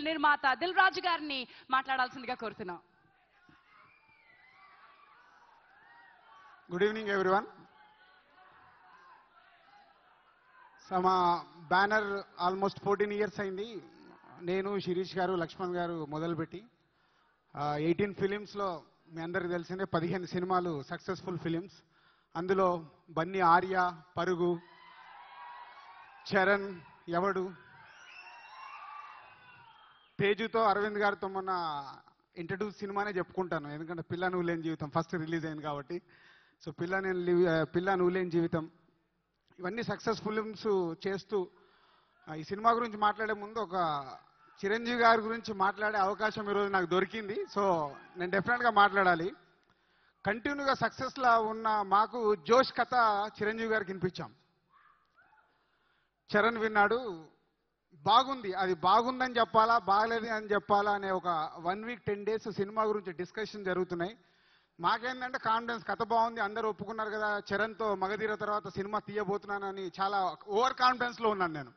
Serial నిర్మాత దిల్ రాజు గారిని మాట్లాడాల్సిందిగా కోరుతున్నాం. Good evening everyone. మా బ్యానర్ ఆల్మోస్ట్ 14 years అయింది. నేను శిరీష్ గారు లక్ష్మణ్ గారు మొదలుపెట్టి 18 ఫిలిమ్స్లో మీ అందరికి తెలిసిందే 15 సినిమాలు సక్సెస్ఫుల్ ఫిలిమ్స్. అందులో బన్నీ ఆర్య, పరుగు, చరణ్, ఎవడు, తేజుతో అరవింద్ గారితో మొన్న ఇంట్రడ్యూస్ సినిమానే చెప్పుకుంటాను, ఎందుకంటే పిల్ల నువ్వు లేని జీవితం ఫస్ట్ రిలీజ్ అయింది కాబట్టి. సో పిల్ల నువ్వు లేని జీవితం ఇవన్నీ సక్సెస్ఫుల్ ఫిల్మ్స్ చేస్తూ ఈ సినిమా గురించి మాట్లాడే ముందు ఒక చిరంజీవి గారి గురించి మాట్లాడే అవకాశం ఈరోజు నాకు దొరికింది. సో నేను డెఫినెట్గా మాట్లాడాలి. కంటిన్యూగా సక్సెస్లో ఉన్న మాకు జోష్ కథ చిరంజీవి గారికి వినిపించాం. చరణ్ విన్నాడు, బాగుంది, అది బాగుందని చెప్పాలా బాగలేదు అని చెప్పాలా అనే ఒక 1 week 10 days సినిమా గురించి డిస్కషన్ జరుగుతున్నాయి. మాకేంటంటే కాన్ఫిడెన్స్, కథ బాగుంది, అందరూ ఒప్పుకున్నారు కదా, చరణ్తో మగధీర తర్వాత సినిమా తీయబోతున్నానని చాలా ఓవర్ కాన్ఫిడెన్స్లో ఉన్నాను నేను.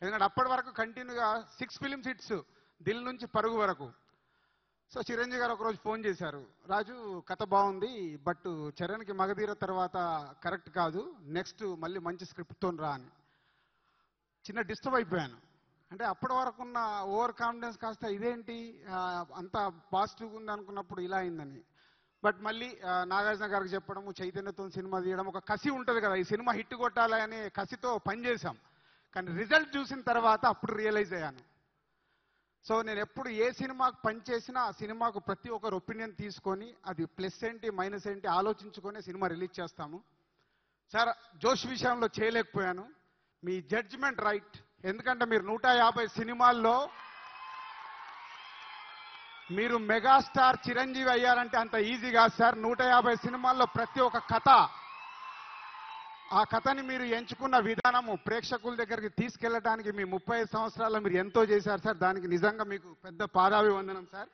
ఎందుకంటే అప్పటి వరకు కంటిన్యూగా 6 films హిట్స్, దిల్ నుంచి పరుగు వరకు. సో చిరంజీవి గారు ఒకరోజు ఫోన్ చేశారు, రాజు కథ బాగుంది బట్ చరణ్కి మగధీర తర్వాత కరెక్ట్ కాదు, నెక్స్ట్ మళ్ళీ మంచి స్క్రిప్ట్తో రా అని. చిన్న డిస్టర్బ్ అయిపోయాను. అంటే అప్పటి వరకు ఉన్న ఓవర్ కాన్ఫిడెన్స్ కాస్త ఇదేంటి అంత పాజిటివ్గా ఉంది అనుకున్నప్పుడు ఇలా అయిందని. బట్ మళ్ళీ నాగార్జున గారికి చెప్పడము, చైతన్యతో సినిమా తీయడం, ఒక కసి ఉంటుంది కదా, ఈ సినిమా హిట్ కొట్టాలి అనే కసితో పనిచేశాం. కానీ రిజల్ట్ చూసిన తర్వాత అప్పుడు రియలైజ్ అయ్యాను. సో నేను ఎప్పుడు ఏ సినిమాకు పనిచేసినా ఆ సినిమాకు ప్రతి ఒక్కరు ఒపీనియన్ తీసుకొని అది ప్లస్ ఏంటి మైనస్ ఏంటి ఆలోచించుకొని సినిమా రిలీజ్ చేస్తాము. సార్ జోష్ విషయంలో చేయలేకపోయాను, మీ జడ్జిమెంట్ రైట్. ఎందుకంటే మీరు 150 సినిమాల్లో మీరు మెగాస్టార్ చిరంజీవి అయ్యారంటే అంత ఈజీ కాదు సార్. 150 సినిమాల్లో ప్రతి ఒక్క కథ, ఆ కథని మీరు ఎంచుకున్న విధానము ప్రేక్షకుల దగ్గరికి తీసుకెళ్ళడానికి మీ 35 సంవత్సరాల్లో మీరు ఎంతో చేశారు సార్. దానికి నిజంగా మీకు పెద్ద పాదాభివందనం సార్.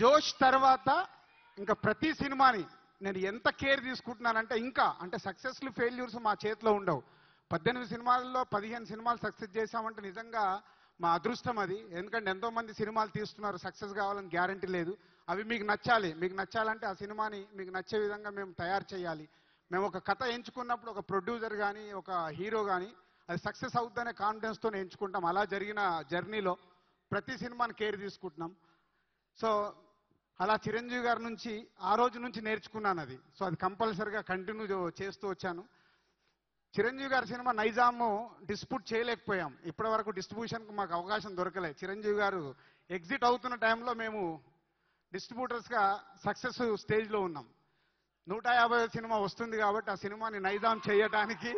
జోష్ తర్వాత ఇంకా ప్రతి సినిమాని నేను ఎంత కేర్ తీసుకుంటున్నానంటే ఇంకా అంటే సక్సెస్ఫుల్ ఫెయిల్యూర్స్ మా చేతిలో ఉండవు. 18 సినిమాల్లో 15 సినిమాలు సక్సెస్ చేశామంటే నిజంగా మా అదృష్టం అది. ఎందుకంటే ఎంతోమంది సినిమాలు తీస్తున్నారు, సక్సెస్ కావాలని గ్యారంటీ లేదు. అవి మీకు నచ్చాలి, మీకు నచ్చాలంటే ఆ సినిమాని మీకు నచ్చే విధంగా మేము తయారు చేయాలి. మేము ఒక కథ ఎంచుకున్నప్పుడు ఒక ప్రొడ్యూసర్ కానీ ఒక హీరో కానీ అది సక్సెస్ అవుతుందనే కాన్ఫిడెన్స్తో ఎంచుకుంటాం. అలా జరిగిన జర్నీలో ప్రతి సినిమాని కేర్ తీసుకుంటున్నాం. సో అలా చిరంజీవి గారి నుంచి ఆ రోజు నుంచి నేర్చుకున్నాను అది. సో అది కంపల్సరీగా కంటిన్యూ చేస్తూ వచ్చాను. చిరంజీవి గారి సినిమా నైజాము డిస్ప్యూట్ చేయలేకపోయాం, ఇప్పటి వరకు డిస్ట్రిబ్యూషన్కి మాకు అవకాశం దొరకలేదు. చిరంజీవి గారు ఎగ్జిట్ అవుతున్న టైంలో మేము డిస్ట్రిబ్యూటర్స్గా సక్సెస్ స్టేజ్లో ఉన్నాం. 150 సినిమా వస్తుంది కాబట్టి ఆ సినిమాని నైజాం చేయడానికి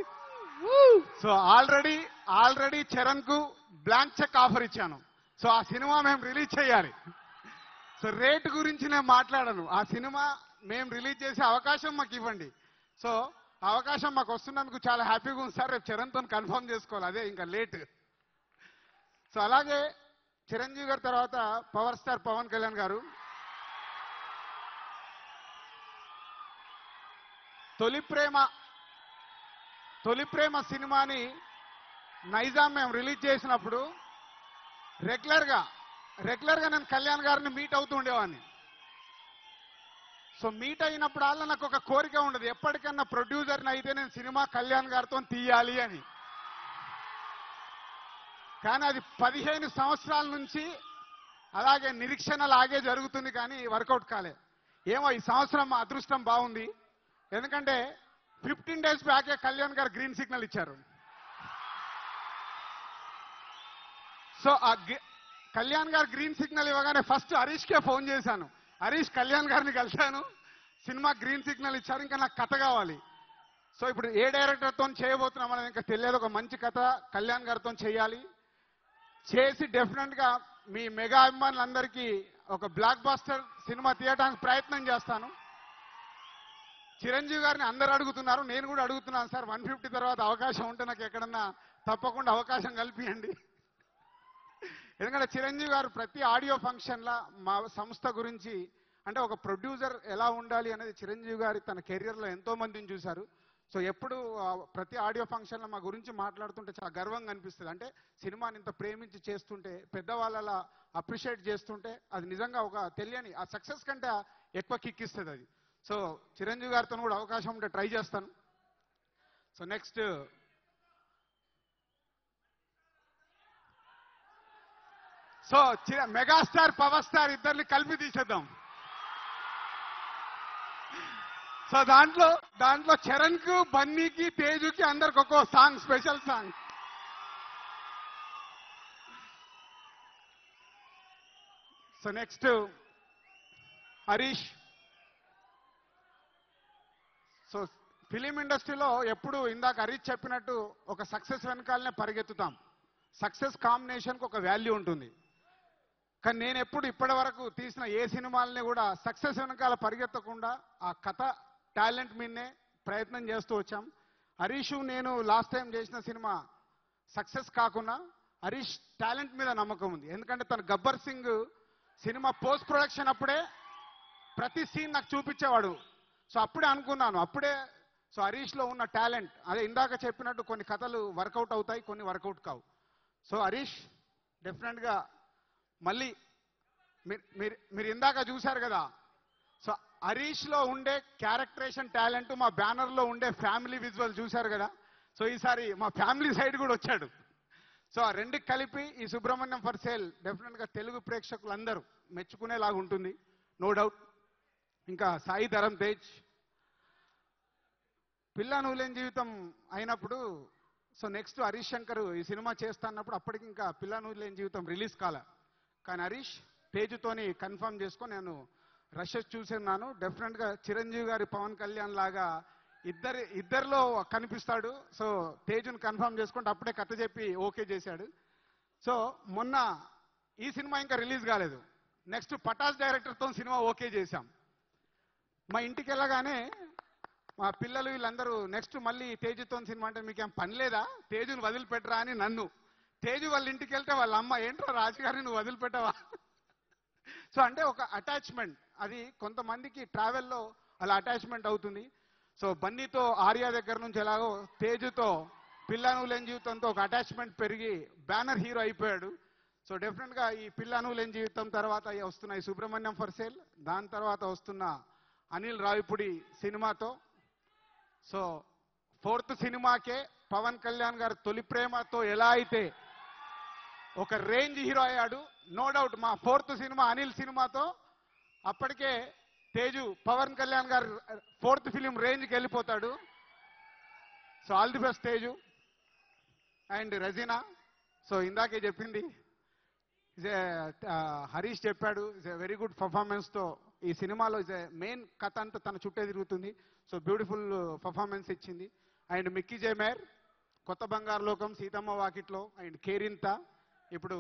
సో ఆల్రెడీ చరణ్కు బ్లాంక్ చెక్ ఆఫర్ ఇచ్చాను. సో ఆ సినిమా మేము రిలీజ్ చేయాలి. సో రేటు గురించి నేను మాట్లాడను, ఆ సినిమా మేము రిలీజ్ చేసే అవకాశం మాకు ఇవ్వండి. సో అవకాశం మాకు వస్తున్నందుకు చాలా హ్యాపీగా ఉంది సార్. రేపు చరణ్తో కన్ఫర్మ్ చేసుకోవాలి, అదే ఇంకా లేట్. సో అలాగే చిరంజీవి గారి తర్వాత పవర్ స్టార్ పవన్ కళ్యాణ్ గారు తొలి ప్రేమ సినిమాని నైజాం మేము రిలీజ్ చేసినప్పుడు రెగ్యులర్గా నేను కళ్యాణ్ గారిని మీట్ అవుతూ ఉండేవాడిని. సో మీట్ అయినప్పుడల్లా నాకు ఒక కోరిక ఉండదు, ఎప్పటికన్నా ప్రొడ్యూసర్ని అయితే నేను సినిమా కళ్యాణ్ గారితో తీయాలి అని. కానీ అది 15 సంవత్సరాల నుంచి అలాగే నిరీక్షణ లాగే జరుగుతుంది, కానీ వర్కౌట్ కాలే. ఏమో ఈ సంవత్సరం మా అదృష్టం బాగుంది, ఎందుకంటే 15 days బ్యాకే కళ్యాణ్ గారు గ్రీన్ సిగ్నల్ ఇచ్చారు. సో ఆ కళ్యాణ్ గారు గ్రీన్ సిగ్నల్ ఇవ్వగానే ఫస్ట్ హరీష్కే ఫోన్ చేశాను. హరీష్ కళ్యాణ్ గారిని కలిశాను, సినిమా గ్రీన్ సిగ్నల్ ఇచ్చారు, ఇంకా నాకు కథ కావాలి. సో ఇప్పుడు ఏ డైరెక్టర్తో చేయబోతున్నాం అనేది ఇంకా తెలియదు. ఒక మంచి కథ కళ్యాణ్ గారితో చేయాలి, చేసి డెఫినెట్గా మీ మెగా అభిమానులందరికీ ఒక బ్లాక్ బాస్టర్ సినిమా తీయడానికి ప్రయత్నం చేస్తాను. చిరంజీవి గారిని అందరూ అడుగుతున్నారు, నేను కూడా అడుగుతున్నాను సార్. 150 తర్వాత అవకాశం ఉంటే నాకు ఎక్కడన్నా తప్పకుండా అవకాశం కల్పియండి. ఎందుకంటే చిరంజీవి గారు ప్రతి ఆడియో ఫంక్షన్లో మా సంస్థ గురించి అంటే ఒక ప్రొడ్యూసర్ ఎలా ఉండాలి అనేది చిరంజీవి గారి తన కెరియర్లో ఎంతో మందిని చూశారు. సో ఎప్పుడు ప్రతి ఆడియో ఫంక్షన్లో మా గురించి మాట్లాడుతుంటే చాలా గర్వంగా అనిపిస్తుంది. అంటే సినిమాని ఇంత ప్రేమించి చేస్తుంటే, పెద్దవాళ్ళలా అప్రిషియేట్ చేస్తుంటే అది నిజంగా ఒక తెలియని ఆ సక్సెస్ కంటే ఎక్కువ కిక్ ఇస్తుంది అది. సో చిరంజీవి గారితో కూడా అవకాశం ఉంటే ట్రై చేస్తాను. So next so megastar power star ఇద్దరిని కలిపి తీసేద్దాం. సో దాంట్లో చరణ్ కు, బన్నీకి, తేజుకి అందరికి ఒక్కో song, special song. So next Harish. So film ఇండస్ట్రీలో ఎప్పుడు ఇందాక హరీష్ చెప్పినట్టు ఒక సక్సెస్ వెనకాలనే పరిగెత్తుతాం. సక్సెస్ కాంబినేషన్కి ఒక వాల్యూ ఉంటుంది. కానీ నేను ఎప్పుడు ఇప్పటి వరకు తీసిన ఏ సినిమాలని కూడా సక్సెస్ వెనకాల పరిగెత్తకుండా ఆ కథ, టాలెంట్ మీదనే ప్రయత్నం చేస్తూ వచ్చాం. హరీష్ నేను లాస్ట్ టైం చేసిన సినిమా సక్సెస్ కాకుండా హరీష్ టాలెంట్ మీద నమ్మకం ఉంది. ఎందుకంటే తను Gabbar Singh cinema post production అప్పుడే ప్రతి సీన్ నాకు చూపించేవాడు. సో అప్పుడే అనుకున్నాను, సో హరీష్లో ఉన్న టాలెంట్, అదే ఇందాక చెప్పినట్టు కొన్ని కథలు వర్కౌట్ అవుతాయి, కొన్ని వర్కౌట్ కావు. సో హరీష్ డెఫినెట్గా మళ్ళీ మీరు ఇందాక చూశారు కదా. సో హరీష్లో ఉండే క్యారెక్టరేషన్ టాలెంట్, మా బ్యానర్లో ఉండే ఫ్యామిలీ విజువల్ చూశారు కదా. సో ఈసారి మా ఫ్యామిలీ సైడ్ కూడా వచ్చాడు. సో ఆ రెండు కలిపి ఈ సుబ్రహ్మణ్యం ఫర్ సేల్ డెఫినెట్గా తెలుగు ప్రేక్షకులందరూ మెచ్చుకునేలాగా ఉంటుంది, నో డౌట్. ఇంకా సాయి ధరమ్ తేజ్ పిల్ల నువ్వులేని జీవితం అయినప్పుడు, సో నెక్స్ట్ హరీష్ శంకర్ ఈ సినిమా చేస్తా అన్నప్పుడు అప్పటికి ఇంకా పిల్ల నువ్వులేని జీవితం రిలీజ్ కాల. కానీ హరీష్ తేజుతోని కన్ఫర్మ్ చేసుకొని నేను రషెస్ చూస్తున్నాను. డెఫినెట్గా చిరంజీవి గారి, పవన్ కళ్యాణ్ లాగా ఇద్దరిలో కనిపిస్తాడు. సో తేజుని కన్ఫర్మ్ చేసుకుంటే అప్పుడే కథ చెప్పి ఓకే చేశాడు. సో మొన్న ఈ సినిమా ఇంకా రిలీజ్ కాలేదు, నెక్స్ట్ పటాస్ డైరెక్టర్తో సినిమా ఓకే చేశాం. మా ఇంటికి వెళ్ళగానే మా పిల్లలు వీళ్ళందరూ నెక్స్ట్ మళ్ళీ తేజుతో సినిమా అంటే మీకేం పని లేదా, తేజుని వదిలిపెట్టరా అని నన్ను. తేజు వాళ్ళ ఇంటికి వెళ్తే వాళ్ళ అమ్మ, ఏంట్రా రాజుగారిని నువ్వు వదిలిపెట్టవా. సో అంటే ఒక అటాచ్మెంట్, అది కొంతమందికి ట్రావెల్లో అలా అటాచ్మెంట్ అవుతుంది. సో బన్నీతో ఆర్యా దగ్గర నుంచి ఎలాగో తేజుతో పిల్ల నువ్వులేని జీవితంతో ఒక అటాచ్మెంట్ పెరిగి బ్యానర్ హీరో అయిపోయాడు. సో డెఫినెట్గా ఈ పిల్ల నువ్వులేని జీవితం తర్వాత వస్తున్న ఈ సుబ్రహ్మణ్యం ఫర్ సేల్, దాని తర్వాత వస్తున్న అనిల్ రావిపూడి సినిమాతో, సో 4th సినిమాకే పవన్ కళ్యాణ్ గారు తొలి ప్రేమతో ఎలా అయితే ఒక రేంజ్ హీరో అయ్యాడు, నో డౌట్ మా 4th సినిమా అనిల్ సినిమాతో అప్పటికే తేజు పవన్ కళ్యాణ్ గారు 4th ఫిలిం రేంజ్కి వెళ్ళిపోతాడు. So all the best Teju and Razina. So ఇందాకే చెప్పింది హరీష్ చెప్పాడు, ఇస్ ఏ వెరీ గుడ్ పర్ఫార్మెన్స్తో ఈ సినిమాలో ఇస్ ఏ మెయిన్ కథ అంతా తన చుట్టే తిరుగుతుంది. సో బ్యూటిఫుల్ పర్ఫార్మెన్స్ ఇచ్చింది. అండ్ మిక్కీ జే మేయర్ కొత్త బంగారు లోకం, సీతమ్మ వాకిట్లో అండ్ కేరింత, ఇప్పుడు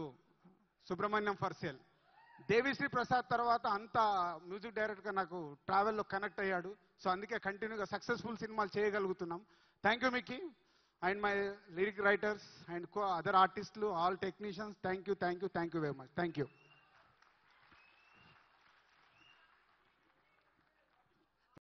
సుబ్రహ్మణ్యం ఫర్ సేల్. దేవిశ్రీ ప్రసాద్ తర్వాత అంత మ్యూజిక్ డైరెక్టర్గా నాకు ట్రావెల్లో కనెక్ట్ అయ్యాడు. సో అందుకే కంటిన్యూగా సక్సెస్ఫుల్ సినిమాలు చేయగలుగుతున్నాం. Thank you Mickey and my lyric writers and other ఆర్టిస్టులు, all technicians, thank you very much. Thank you.